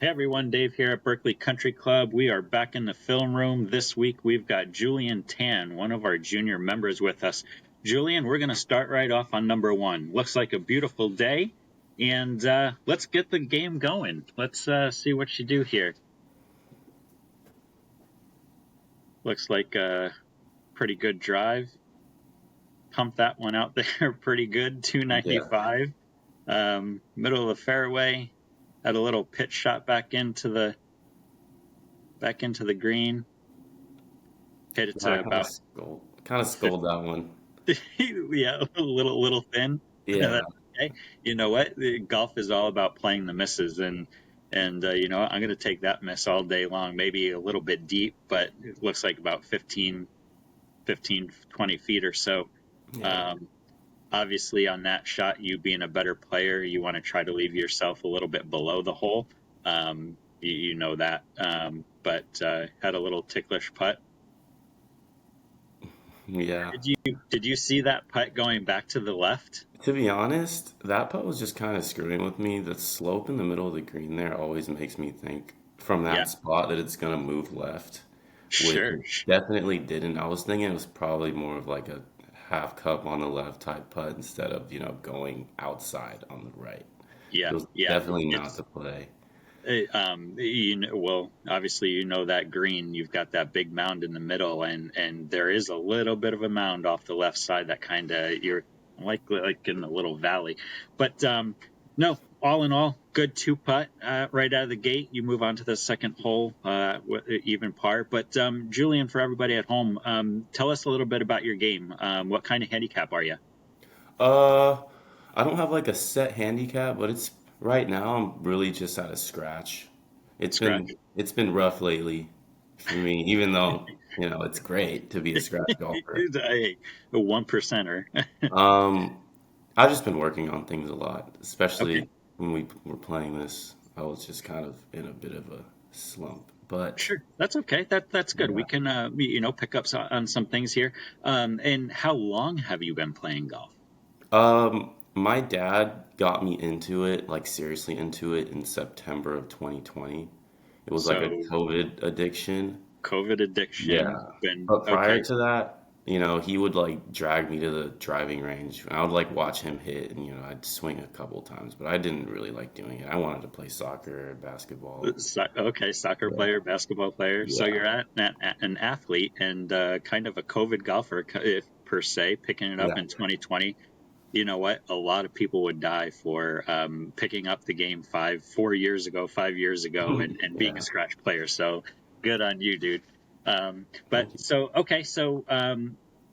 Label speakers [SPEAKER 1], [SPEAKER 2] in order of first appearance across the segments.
[SPEAKER 1] Hey everyone, Dave here at Berkeley Country Club. We are back in the film room. This week we've got Julian Tann, one of our junior members with us. Julian, we're going to start right off on number one. Looks like a beautiful day, and let's get the game going. Let's see what you do here. Looks like a pretty good drive. Pump that one out there pretty good,
[SPEAKER 2] Yeah.
[SPEAKER 1] 295. Middle of the fairway. Had a little pitch shot back into the green. Hit it
[SPEAKER 2] I
[SPEAKER 1] to about
[SPEAKER 2] kind of scold that one.
[SPEAKER 1] yeah, a little thin.
[SPEAKER 2] Yeah.
[SPEAKER 1] That's okay. You know what? Golf is all about playing the misses, and you know what? I'm going to take that miss all day long. Maybe a little bit deep, but it looks like about 20 feet or so.
[SPEAKER 2] Yeah.
[SPEAKER 1] Um, Obviously, on that shot, you being a better player, you want to try to leave yourself a little bit below the hole. You know that, but had a little ticklish putt.
[SPEAKER 2] Yeah.
[SPEAKER 1] Did you see that putt going back to the left?
[SPEAKER 2] To be honest, that putt was just kind of screwing with me. The slope in the middle of the green there always makes me think from
[SPEAKER 1] Yeah,
[SPEAKER 2] that spot that it's gonna move left, which
[SPEAKER 1] sure.
[SPEAKER 2] it definitely didn't. I was thinking it was probably more of like a half cup on the left type putt instead of, going outside on the right. It
[SPEAKER 1] Yeah,
[SPEAKER 2] was
[SPEAKER 1] yeah.
[SPEAKER 2] definitely not
[SPEAKER 1] It's
[SPEAKER 2] the play.
[SPEAKER 1] well, obviously you know that green. You've got that big mound in the middle, and there is a little bit of a mound off the left side that kind of you're like in a little valley. But no, all in all, good two putt right out of the gate. You move on to the second hole, even par. But Julian, for everybody at home, tell us a little bit about your game. What kind of handicap are you?
[SPEAKER 2] Uh, I don't have like a set handicap, but it's right now I'm really just at a scratch. It's
[SPEAKER 1] Scratch.
[SPEAKER 2] been it's been rough lately for me, even though, it's great to be a scratch golfer.
[SPEAKER 1] a one percenter.
[SPEAKER 2] Um, I've just been working on things a lot,
[SPEAKER 1] Okay.
[SPEAKER 2] especially when we were playing this. I was just kind of in a bit of a slump. But
[SPEAKER 1] Sure, that's okay. That's good. We
[SPEAKER 2] yeah.
[SPEAKER 1] can pick up on some things here. And how long have you been playing golf?
[SPEAKER 2] My dad got me into it, like seriously into it in September of 2020. It was like a
[SPEAKER 1] So
[SPEAKER 2] COVID addiction.
[SPEAKER 1] COVID
[SPEAKER 2] Yeah.
[SPEAKER 1] addiction been
[SPEAKER 2] But prior
[SPEAKER 1] okay.
[SPEAKER 2] to that, he would like drag me to the driving range. And I would like watch him hit and, I'd swing a couple times, but I didn't really like doing it. I wanted to play soccer or basketball.
[SPEAKER 1] Okay, soccer
[SPEAKER 2] Yeah.
[SPEAKER 1] player, basketball player. So
[SPEAKER 2] Yeah.
[SPEAKER 1] you're an athlete and kind of a COVID golfer, if per se, picking it up
[SPEAKER 2] Yeah.
[SPEAKER 1] in 2020. You know what? A lot of people would die for picking up the game 4 years ago, 5 years ago, and being a
[SPEAKER 2] Yeah.
[SPEAKER 1] scratch player. So good on you, dude. But
[SPEAKER 2] Thank you.
[SPEAKER 1] so okay, so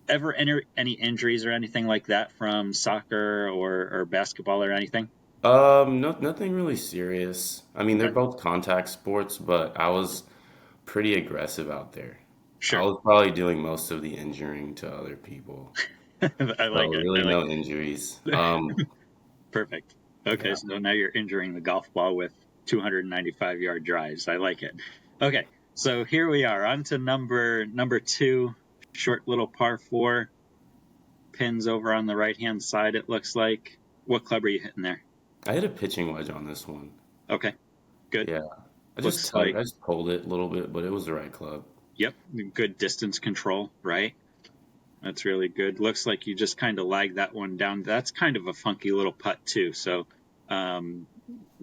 [SPEAKER 1] ever enter any injuries or anything like that from soccer or basketball or anything?
[SPEAKER 2] No, nothing really serious. I mean, they're
[SPEAKER 1] Okay,
[SPEAKER 2] both contact sports, but I was pretty aggressive out there. I
[SPEAKER 1] sure.
[SPEAKER 2] was probably doing most of the injuring to other people.
[SPEAKER 1] I
[SPEAKER 2] So
[SPEAKER 1] like it. I
[SPEAKER 2] really
[SPEAKER 1] like
[SPEAKER 2] no injuries.
[SPEAKER 1] perfect. Okay,
[SPEAKER 2] Yeah.
[SPEAKER 1] so now you're injuring the golf ball with 295-yard drives. I like it. Okay, so here we are on to number two, short little par four, pins over on the right hand side. It looks like. What club are you hitting there?
[SPEAKER 2] I hit a pitching wedge on this one.
[SPEAKER 1] Okay, good.
[SPEAKER 2] Yeah.
[SPEAKER 1] Looks like
[SPEAKER 2] I just pulled it a little bit, but it was the right club.
[SPEAKER 1] yep, good distance control, right? That's really good. Looks like you just kind of lagged that one down. That's kind of a funky little putt too. So um,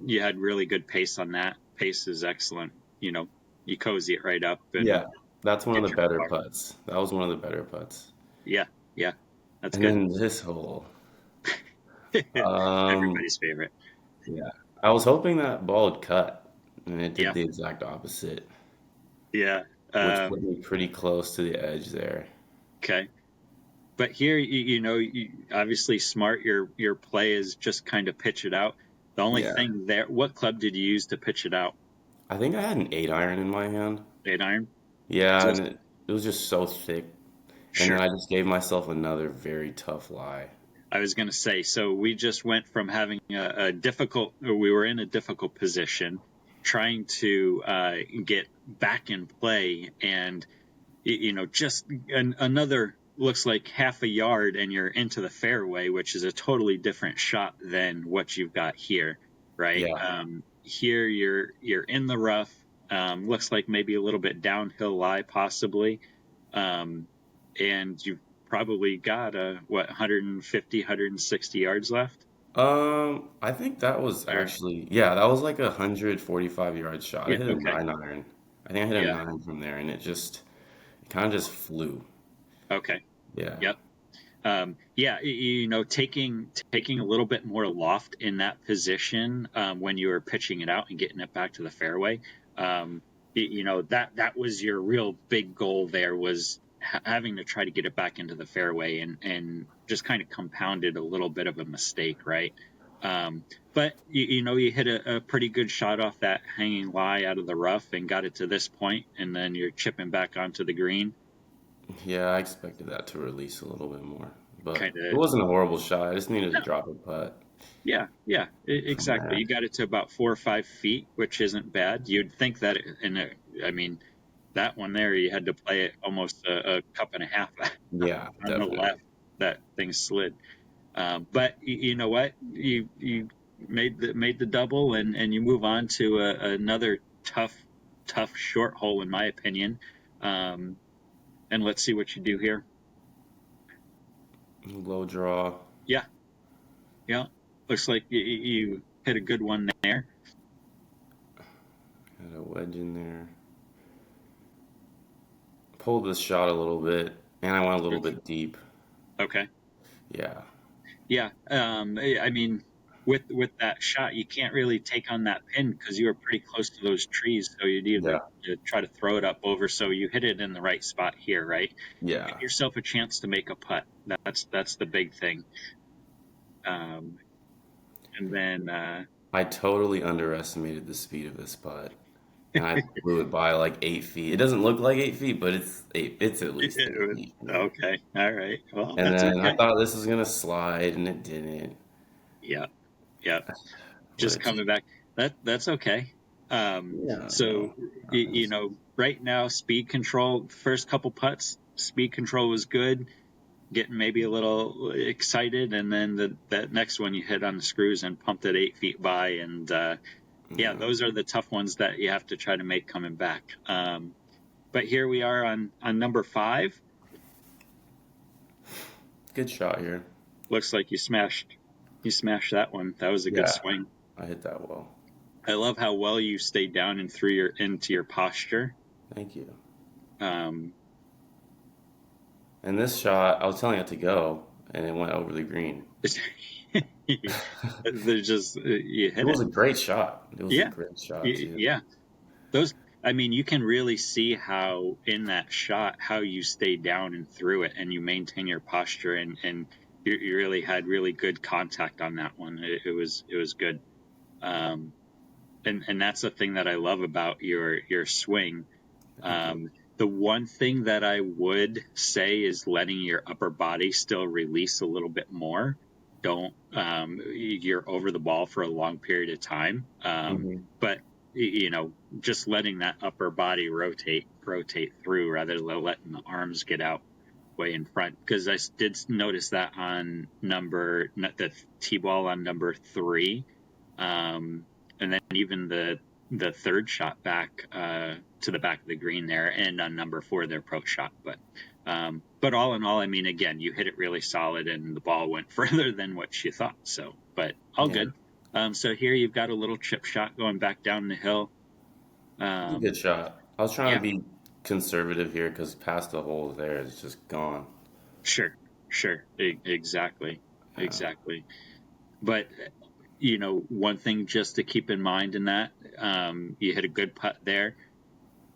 [SPEAKER 1] you had really good pace on that. Pace is excellent. You know, you cozy it right up and
[SPEAKER 2] Yeah. That's one of
[SPEAKER 1] get
[SPEAKER 2] the
[SPEAKER 1] your
[SPEAKER 2] better
[SPEAKER 1] car.
[SPEAKER 2] putts. That was one of the better putts.
[SPEAKER 1] Yeah, yeah, that's
[SPEAKER 2] And
[SPEAKER 1] good.
[SPEAKER 2] then this hole. Um,
[SPEAKER 1] Everybody's favorite.
[SPEAKER 2] yeah. I was hoping that ball would cut, and it did
[SPEAKER 1] Yeah,
[SPEAKER 2] the exact opposite,
[SPEAKER 1] yeah.
[SPEAKER 2] which put
[SPEAKER 1] Um,
[SPEAKER 2] me pretty close to the edge there.
[SPEAKER 1] okay, but here you obviously smart. Your play is just kind of pitch it out. The only
[SPEAKER 2] Yeah.
[SPEAKER 1] thing there, what club did you use to pitch it out?
[SPEAKER 2] I think I had an 8 iron in my hand.
[SPEAKER 1] 8 iron.
[SPEAKER 2] Yeah, and
[SPEAKER 1] Just
[SPEAKER 2] it was just so thick. And then
[SPEAKER 1] sure.
[SPEAKER 2] I just gave myself another very tough lie.
[SPEAKER 1] I was going to say, so we just went from having we were in a difficult position, trying to get back in play, and just another looks like half a yard, and you're into the fairway, which is a totally different shot than what you've got here, right?
[SPEAKER 2] Yeah.
[SPEAKER 1] here you're in the rough. Looks like maybe a little bit downhill lie possibly, and you've probably got 150, 160 yards left.
[SPEAKER 2] I think that was
[SPEAKER 1] Or
[SPEAKER 2] actually, yeah, that was like a 145-yard shot. I
[SPEAKER 1] yeah,
[SPEAKER 2] hit a
[SPEAKER 1] okay,
[SPEAKER 2] 9 iron. I think I hit a
[SPEAKER 1] yeah,
[SPEAKER 2] 9 from there, and it kind of just flew.
[SPEAKER 1] okay,
[SPEAKER 2] Yeah.
[SPEAKER 1] yep. Yeah, taking a little bit more loft in that position when you were pitching it out and getting it back to the fairway. That was your real big goal there was having to try to get it back into the fairway and just kind of compounded a little bit of a mistake, right? But you hit a pretty good shot off that hanging lie out of the rough and got it to this point, and then you're chipping back onto the green.
[SPEAKER 2] Yeah, I expected that to release a little bit more, but
[SPEAKER 1] Kind
[SPEAKER 2] it
[SPEAKER 1] of.
[SPEAKER 2] wasn't a horrible shot. I just needed to drop a putt
[SPEAKER 1] Yeah, yeah,
[SPEAKER 2] from
[SPEAKER 1] exactly.
[SPEAKER 2] there.
[SPEAKER 1] You got it to about 4 or 5 feet, which isn't bad. You'd think that I mean, that one there, you had to play it almost a cup and a half
[SPEAKER 2] Yeah,
[SPEAKER 1] on the
[SPEAKER 2] definitely.
[SPEAKER 1] left. That thing slid. But you know what? You made the double, and you move on to another tough short hole, in my opinion. Um, and let's see what you do here.
[SPEAKER 2] Low draw.
[SPEAKER 1] Yeah, yeah. Looks like you hit a good one there.
[SPEAKER 2] Had a wedge in there. Pulled the shot a little bit, and I went a little bit deep.
[SPEAKER 1] Okay.
[SPEAKER 2] Yeah.
[SPEAKER 1] Yeah, I mean, with that shot, you can't really take on that pin because you were pretty close to those trees, so you need
[SPEAKER 2] Yeah.
[SPEAKER 1] to try to throw it up over. So you hit it in the right spot here, right? Give
[SPEAKER 2] Yeah.
[SPEAKER 1] yourself a chance to make a putt. That's the big thing. Um, and then
[SPEAKER 2] I totally underestimated the speed of this putt, and I blew it by like 8 feet. It doesn't look like 8 feet, but it's at least
[SPEAKER 1] it
[SPEAKER 2] 8 feet for me.
[SPEAKER 1] okay, all right. Well,
[SPEAKER 2] And
[SPEAKER 1] that's
[SPEAKER 2] then I
[SPEAKER 1] okay.
[SPEAKER 2] thought this was gonna slide, and it didn't.
[SPEAKER 1] Yeah, yeah.
[SPEAKER 2] But
[SPEAKER 1] Just coming back. That's okay.
[SPEAKER 2] yeah,
[SPEAKER 1] So
[SPEAKER 2] happens.
[SPEAKER 1] right now, speed control. First couple putts, speed control was good. Getting maybe a little excited, and then that next one you hit on the screws and pumped it 8 feet by, and yeah,
[SPEAKER 2] Yeah,
[SPEAKER 1] those are the tough ones that you have to try to make coming back. But here we are on number 5.
[SPEAKER 2] good shot here.
[SPEAKER 1] Looks like you smashed that one. That was a good
[SPEAKER 2] Yeah,
[SPEAKER 1] swing.
[SPEAKER 2] I hit that well.
[SPEAKER 1] I love how well you stayed down and threw your into your posture.
[SPEAKER 2] Thank you.
[SPEAKER 1] Um,
[SPEAKER 2] And this shot, I was telling it to go, and it went over the green.
[SPEAKER 1] they're just you
[SPEAKER 2] It
[SPEAKER 1] hit
[SPEAKER 2] was
[SPEAKER 1] it.
[SPEAKER 2] a great shot. It was a
[SPEAKER 1] Yeah,
[SPEAKER 2] great shot too.
[SPEAKER 1] yeah. Those. I mean, you can really see how in that shot how you stayed down and threw it, and you maintain your posture, and you really had really good contact on that one. It was good. Um, and that's the thing that I love about your swing.
[SPEAKER 2] Thank you.
[SPEAKER 1] Um, the one thing that I would say is letting your upper body still release a little bit more. Don't you're over the ball for a long period of time.
[SPEAKER 2] Hmm.
[SPEAKER 1] But just letting that upper body rotate through rather than letting the arms get out way in front. Because I did notice that on the tee ball on number 3, and then even the third shot back to the back of the green there, and on number 4 their approach shot. But all in all, I mean, again, you hit it really solid, and the ball went further than what you thought. So, but all
[SPEAKER 2] Yeah,
[SPEAKER 1] good. So here you've got a little chip shot going back down the hill.
[SPEAKER 2] it's a good
[SPEAKER 1] Um,
[SPEAKER 2] shot. I was trying to
[SPEAKER 1] yeah,
[SPEAKER 2] be conservative here because past the hole there, it's just gone.
[SPEAKER 1] sure, sure, exactly,
[SPEAKER 2] Yeah.
[SPEAKER 1] exactly. But one thing just to keep in mind in that, you hit a good putt there.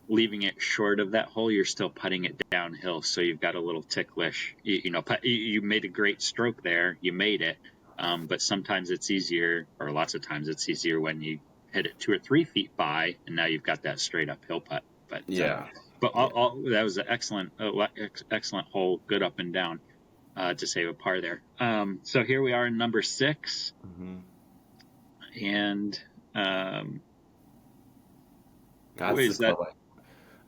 [SPEAKER 1] Leaving it short of that hole, you're still putting it downhill, so you've got a little ticklish. You made a great stroke there. You made it, but sometimes it's easier, or lots of times it's easier when you hit it 2 or 3 feet by, and now you've got that straight uphill putt. But
[SPEAKER 2] Yeah. Yeah.
[SPEAKER 1] that was an excellent hole, good up and down to save a par there. So here we are in number 6,
[SPEAKER 2] Hmm.
[SPEAKER 1] and um,
[SPEAKER 2] That's the
[SPEAKER 1] is that?
[SPEAKER 2] club.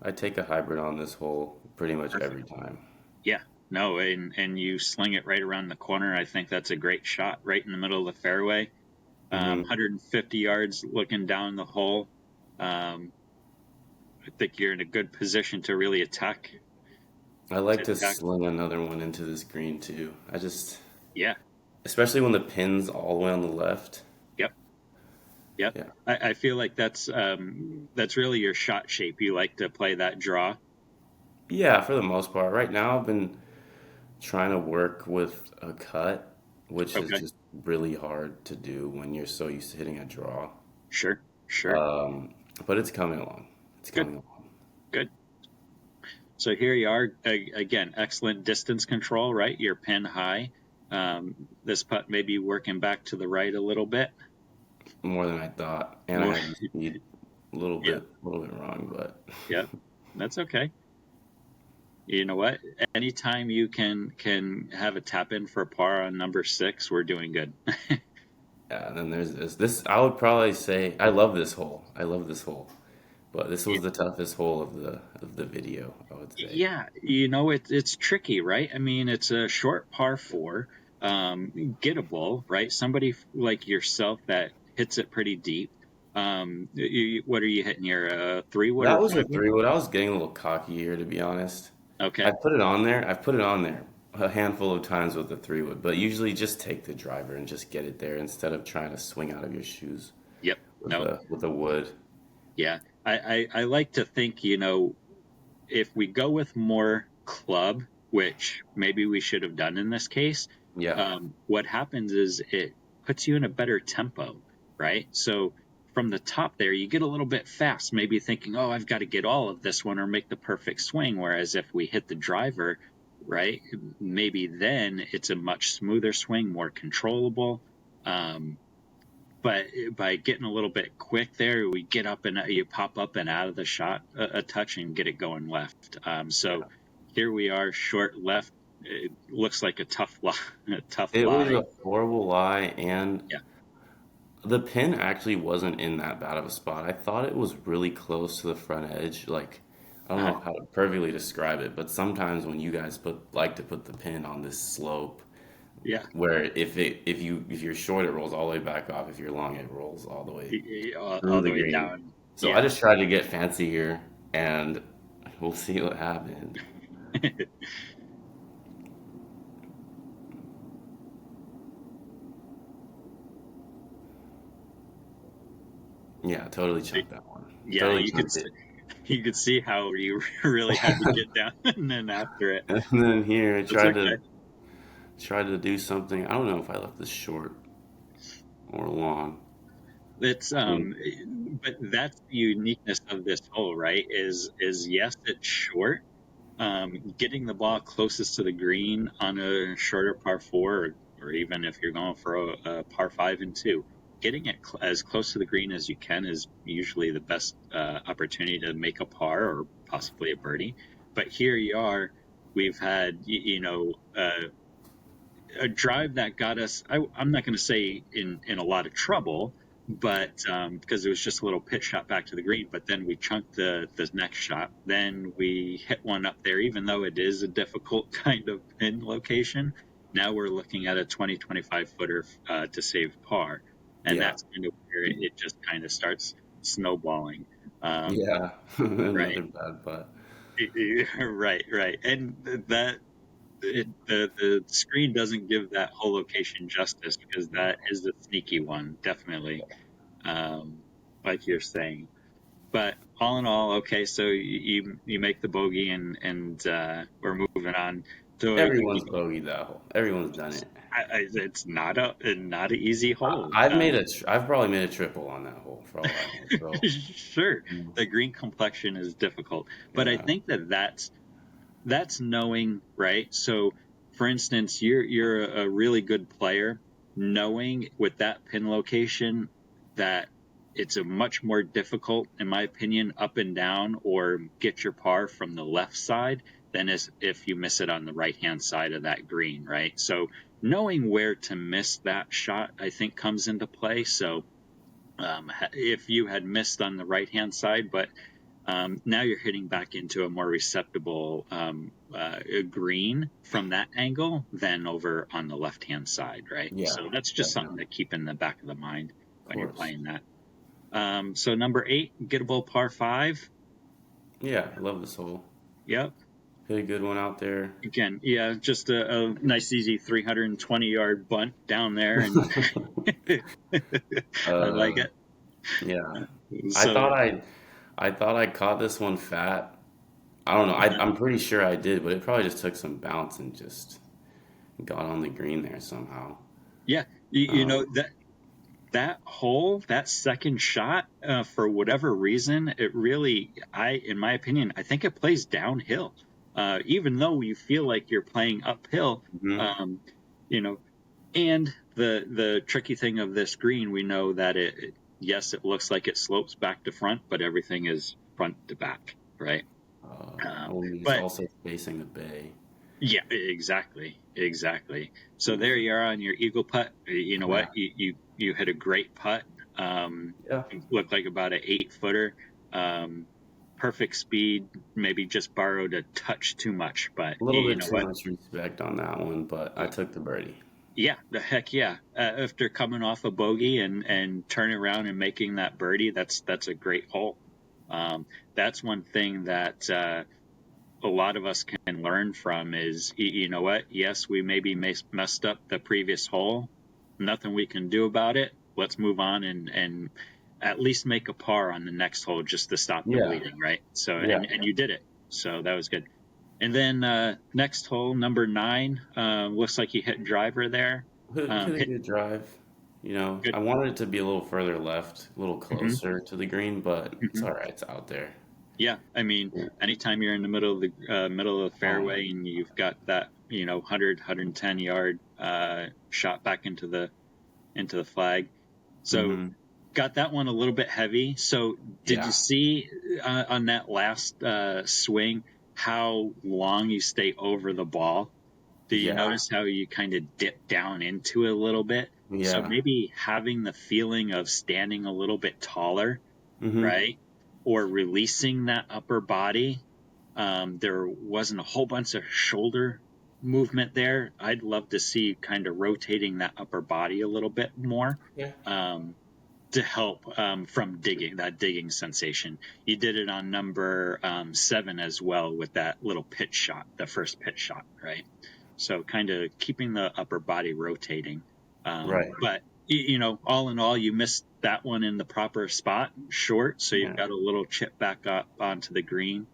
[SPEAKER 2] I take a hybrid on this hole pretty much every time.
[SPEAKER 1] Yeah, no, and you sling it right around the corner. I think that's a great shot right in the middle of the fairway.
[SPEAKER 2] Hmm.
[SPEAKER 1] 150 yards looking down the hole. Um, I think you're in a good position to really attack.
[SPEAKER 2] I like
[SPEAKER 1] To
[SPEAKER 2] to
[SPEAKER 1] attack.
[SPEAKER 2] sling another one into this green too.
[SPEAKER 1] Yeah.
[SPEAKER 2] Especially when the pin's all the way on the left.
[SPEAKER 1] Yep. Yep.
[SPEAKER 2] Yeah.
[SPEAKER 1] I feel like that's really your shot shape. You like to play that draw.
[SPEAKER 2] Yeah, for the most part. Right now, I've been trying to work with a cut, which is
[SPEAKER 1] Okay.
[SPEAKER 2] just really hard to do when you're so used to hitting a draw.
[SPEAKER 1] Sure. Sure.
[SPEAKER 2] Um, but it's coming along. It's
[SPEAKER 1] Good.
[SPEAKER 2] coming along.
[SPEAKER 1] Good. So here you are again. Excellent distance control. Right. You're pin high. This putt may be working back to the right a little bit.
[SPEAKER 2] More than I thought, and I
[SPEAKER 1] More.
[SPEAKER 2] have the speed
[SPEAKER 1] Yeah.
[SPEAKER 2] a little bit wrong, but
[SPEAKER 1] Yeah. That's okay. You know what? Anytime you can have a tap in for par on number 6, we're doing good.
[SPEAKER 2] yeah. And then there's this. This I would probably say I love this hole. I love this hole, but this was the toughest hole of the video. I would say.
[SPEAKER 1] Yeah, it's tricky, right? I mean, it's a short par 4, gettable, right? Somebody like yourself that hits it pretty deep. What are you hitting here? A 3-wood or
[SPEAKER 2] That was a
[SPEAKER 1] 5-wood?
[SPEAKER 2] 3 wood. I was getting a little cocky here, to be honest. I
[SPEAKER 1] Okay.
[SPEAKER 2] put it on there. I've put it on there a handful of times with the 3 wood, but usually just take the driver and just get it there instead of trying to swing out of your shoes
[SPEAKER 1] Yep. No.
[SPEAKER 2] with a wood.
[SPEAKER 1] Yeah. I like to think, if we go with more club, which maybe we should have done in this case,
[SPEAKER 2] Yeah.
[SPEAKER 1] what happens is it puts you in a better tempo, right? So from the top there, you get a little bit fast, maybe thinking, oh, I've got to get all of this one or make the perfect swing. Whereas if we hit the driver, right, maybe then it's a much smoother swing, more controllable. Um, but by getting a little bit quick there, we get up and you pop up and out of the shot a touch and get it going left. So
[SPEAKER 2] Yeah.
[SPEAKER 1] here we are, short left. It looks like a tough lie. A tough
[SPEAKER 2] It was
[SPEAKER 1] lie.
[SPEAKER 2] a horrible lie, and
[SPEAKER 1] Yeah,
[SPEAKER 2] the pin actually wasn't in that bad of a spot. I thought it was really close to the front edge. Like, I don't
[SPEAKER 1] uh,
[SPEAKER 2] know how to perfectly describe it, but sometimes when you guys like to put the pin on this slope,
[SPEAKER 1] yeah,
[SPEAKER 2] where if you're short, it rolls all the way back off. If you're long, it rolls all the way
[SPEAKER 1] all
[SPEAKER 2] through
[SPEAKER 1] the
[SPEAKER 2] the
[SPEAKER 1] way
[SPEAKER 2] green.
[SPEAKER 1] down.
[SPEAKER 2] So I
[SPEAKER 1] Yeah.
[SPEAKER 2] just tried to get fancy here, and we'll see what happens. Yeah, totally chunked that one.
[SPEAKER 1] Yeah,
[SPEAKER 2] Totally chunked it.
[SPEAKER 1] you could see how you really had to get down and then after it.
[SPEAKER 2] And then here, I
[SPEAKER 1] It's okay.
[SPEAKER 2] tried to do something. I don't know if I left this short or long.
[SPEAKER 1] It's
[SPEAKER 2] I mean,
[SPEAKER 1] but that's the uniqueness of this hole, right? Is yes, it's short. Getting the ball closest to the green on a shorter par 4, or even if you're going for a par 5 and 2, getting it as close to the green as you can is usually the best opportunity to make a par or possibly a birdie. But here you are, we've had a drive that got us. I'm not going to say in a lot of trouble, but because it was just a little pitch shot back to the green. But then we chunked the next shot. Then we hit one up there, even though it is a difficult kind of pin location. Now we're looking at a 20-25 footer to save par, and
[SPEAKER 2] yeah,
[SPEAKER 1] that's kind of where it just kind of starts snowballing. Um,
[SPEAKER 2] yeah,
[SPEAKER 1] right,
[SPEAKER 2] another bad putt.
[SPEAKER 1] right, and the screen doesn't give that whole location justice because that is the sneaky one, definitely, like you're saying. But all in all, okay, so you make the bogey and we're moving on. So
[SPEAKER 2] Everyone's bogeyed that hole. Everyone's done it.
[SPEAKER 1] it's not an easy hole.
[SPEAKER 2] I've probably made a triple on that hole for all I know. So
[SPEAKER 1] Sure, the green complexion is difficult, but I
[SPEAKER 2] yeah,
[SPEAKER 1] think that's knowing, right? So for instance, you're a really good player, knowing with that pin location that it's a much more difficult, in my opinion, up and down or get your par from the left side than as if you miss it on the right hand side of that green, right? So knowing where to miss that shot, I think, comes into play. So if you had missed on the right hand side, but Now you're hitting back into a more receptible green from that angle than over on the left hand side, right?
[SPEAKER 2] Yeah,
[SPEAKER 1] So that's just something
[SPEAKER 2] definitely.
[SPEAKER 1] to keep in the back of the mind
[SPEAKER 2] Of
[SPEAKER 1] when you're
[SPEAKER 2] course.
[SPEAKER 1] playing that. So number 8, gettable par 5.
[SPEAKER 2] Yeah, I love this hole.
[SPEAKER 1] Yep.
[SPEAKER 2] Hit a good one out there.
[SPEAKER 1] Again, yeah, just a nice, easy 320-yard bunt down there, and I like
[SPEAKER 2] Uh,
[SPEAKER 1] it.
[SPEAKER 2] yeah. I
[SPEAKER 1] So
[SPEAKER 2] thought I thought I caught this one fat. I don't know. I'm pretty sure I did, but it probably just took some bounce and just got on the green there somehow.
[SPEAKER 1] yeah, you know
[SPEAKER 2] Um,
[SPEAKER 1] that hole, that second shot, for whatever reason, it really, in my opinion, I think it plays downhill. Even though you feel like you're playing uphill,
[SPEAKER 2] mhm.
[SPEAKER 1] um, you know, and the tricky thing of this green, we know that yes, it looks like it slopes back to front, but everything is front to back, right?
[SPEAKER 2] Well, he's
[SPEAKER 1] But
[SPEAKER 2] also facing the bay.
[SPEAKER 1] yeah, exactly, exactly. So there
[SPEAKER 2] Yeah.
[SPEAKER 1] you are on your eagle putt. You know
[SPEAKER 2] Yeah.
[SPEAKER 1] what? You hit a great putt.
[SPEAKER 2] Yeah.
[SPEAKER 1] Looked like about an 8-footer. Um, perfect speed. Maybe just borrowed a touch too much, but
[SPEAKER 2] A little
[SPEAKER 1] you
[SPEAKER 2] bit
[SPEAKER 1] know
[SPEAKER 2] too
[SPEAKER 1] what?
[SPEAKER 2] much respect on that one, but I took the birdie.
[SPEAKER 1] Yeah, the heck yeah. After coming off a bogey and turning around and making that birdie, that's a great hole. Um, that's one thing that a lot of us can learn from is, you know what? Yes, we maybe messed up the previous hole. Nothing we can do about it. Let's move on and at least make a par on the next hole just to stop the
[SPEAKER 2] Yeah.
[SPEAKER 1] bleeding, right? So,
[SPEAKER 2] Yeah.
[SPEAKER 1] and you did it. So that was good. And then next hole, number 9, looks like you hit driver there.
[SPEAKER 2] Hit a
[SPEAKER 1] Hit
[SPEAKER 2] good drive. You know,
[SPEAKER 1] good.
[SPEAKER 2] I wanted it to be a little further left, a little
[SPEAKER 1] Hmm.
[SPEAKER 2] closer to the green, but it's
[SPEAKER 1] Hmm.
[SPEAKER 2] all right. It's out there.
[SPEAKER 1] Yeah, I mean,
[SPEAKER 2] Yeah.
[SPEAKER 1] anytime you're in the middle of the
[SPEAKER 2] Um,
[SPEAKER 1] fairway and you've got that, 100, 110 yard shot back into the flag. So
[SPEAKER 2] mhm.
[SPEAKER 1] got that one a little bit heavy. So did you
[SPEAKER 2] Yeah.
[SPEAKER 1] see on that last swing how long you stay over the ball? Do you
[SPEAKER 2] Yeah.
[SPEAKER 1] notice how you kind of dip down into it a little bit? So
[SPEAKER 2] Yeah.
[SPEAKER 1] maybe having the feeling of standing a little bit taller,
[SPEAKER 2] Mhm.
[SPEAKER 1] right? Or releasing that upper body. There wasn't a whole bunch of shoulder movement there. I'd love to see kind of rotating that upper body a little bit more,
[SPEAKER 2] Yeah.
[SPEAKER 1] um, to help, from digging sensation. You did it on number 7 as well with that little pitch shot, the first pitch shot, right? So kind of keeping the upper body rotating.
[SPEAKER 2] Right.
[SPEAKER 1] But all in all, you missed that one in the proper spot, short. So you've
[SPEAKER 2] Yeah.
[SPEAKER 1] got a little chip back up onto the green.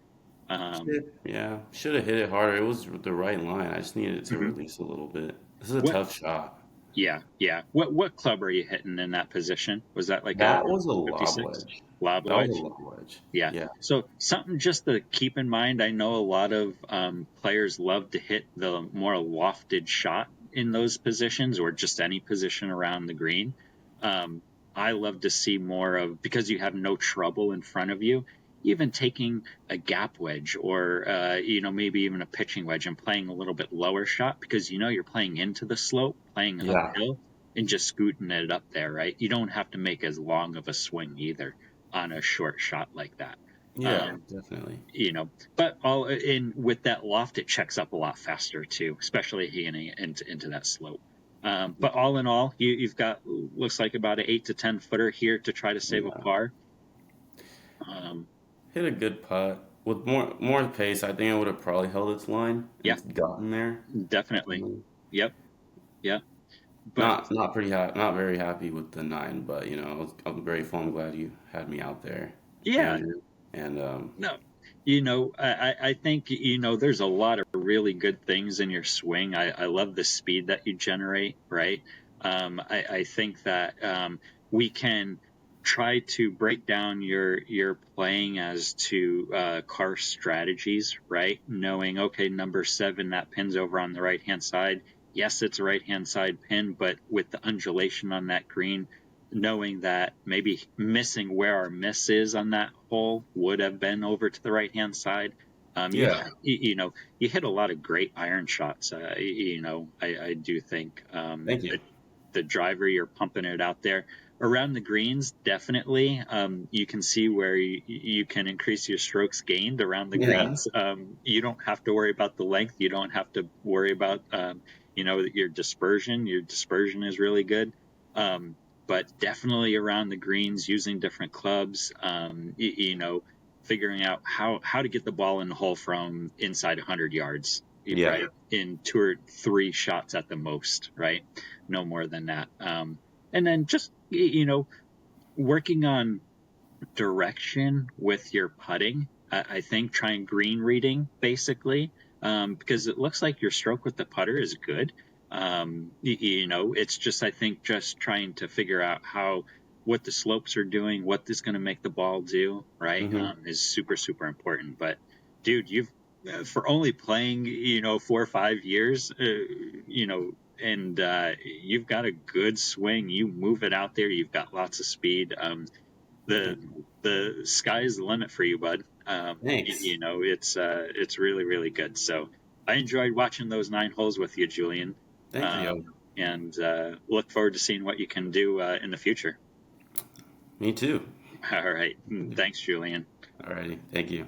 [SPEAKER 1] Um,
[SPEAKER 2] Yeah. Should have hit it harder. It was the right line. I just needed it to
[SPEAKER 1] mhm.
[SPEAKER 2] release a little bit. This is a
[SPEAKER 1] What?
[SPEAKER 2] tough shot.
[SPEAKER 1] Yeah, yeah. What club are you hitting in that position? Was that like a
[SPEAKER 2] That was a lob
[SPEAKER 1] 56
[SPEAKER 2] wedge.
[SPEAKER 1] lob
[SPEAKER 2] That was a
[SPEAKER 1] wedge?
[SPEAKER 2] lob wedge.
[SPEAKER 1] Yeah.
[SPEAKER 2] Yeah.
[SPEAKER 1] So something just to keep in mind. I know a lot of players love to hit the more lofted shot in those positions or just any position around the green. Um, I love to see more of, because you have no trouble in front of you, even taking a gap wedge or maybe even a pitching wedge and playing a little bit lower shot because you're playing into the slope, playing
[SPEAKER 2] Yeah.
[SPEAKER 1] uphill, and just scooting it up there, right? You don't have to make as long of a swing either on a short shot like that.
[SPEAKER 2] Yeah,
[SPEAKER 1] Um,
[SPEAKER 2] definitely.
[SPEAKER 1] but all in with that loft, it checks up a lot faster too, especially hitting into that slope. But all in all, you've got, looks like about an 8 to 10 footer here to try to save a
[SPEAKER 2] Yeah.
[SPEAKER 1] par. Um,
[SPEAKER 2] Hit a good putt. With more pace, I think it would have probably held its line
[SPEAKER 1] yeah,
[SPEAKER 2] and gotten there.
[SPEAKER 1] definitely.
[SPEAKER 2] Mhm.
[SPEAKER 1] Yep, yeah. But
[SPEAKER 2] Not pretty happy, not very happy with the 9, but I'm grateful. I'm glad you had me out there,
[SPEAKER 1] yeah,
[SPEAKER 2] Andrew. And
[SPEAKER 1] no, I think there's a lot of really good things in your swing. I love the speed that you generate, right? I think that we can try to break down your playing as to car strategies, right? Knowing, okay, number 7, that pin's over on the right hand side. Yes, it's a right hand side pin, but with the undulation on that green, knowing that maybe missing where our miss is on that hole would have been over to the right hand side.
[SPEAKER 2] yeah,
[SPEAKER 1] You hit a lot of great iron shots. I do think
[SPEAKER 2] thank you.
[SPEAKER 1] the driver, you're pumping it out there. Around the greens, definitely. You can see where you can increase your strokes gained around the
[SPEAKER 2] Yeah.
[SPEAKER 1] greens. You don't have to worry about the length. You don't have to worry about, your dispersion. Your dispersion is really good. Um, but definitely around the greens, using different clubs, figuring out how to get the ball in the hole from inside 100 yards,
[SPEAKER 2] Yeah.
[SPEAKER 1] right? In 2 or 3 shots at the most, right? No more than that. And then just working on direction with your putting. I think trying green reading basically, because it looks like your stroke with the putter is good. It's just, I think, just trying to figure out what the slopes are doing, what is going to make the ball do, right?
[SPEAKER 2] Hmm.
[SPEAKER 1] Is super super important. But dude, you've for only playing 4 or 5 years, and you've got a good swing. You move it out there. You've got lots of speed. The the sky is the limit for you, bud.
[SPEAKER 2] Thanks.
[SPEAKER 1] It's really really good. So I enjoyed watching those 9 holes with you, Julian,
[SPEAKER 2] Thank you.
[SPEAKER 1] and look forward to seeing what you can do in the future.
[SPEAKER 2] Me too.
[SPEAKER 1] All right, thanks, Julian.
[SPEAKER 2] Alrighty. Thank you.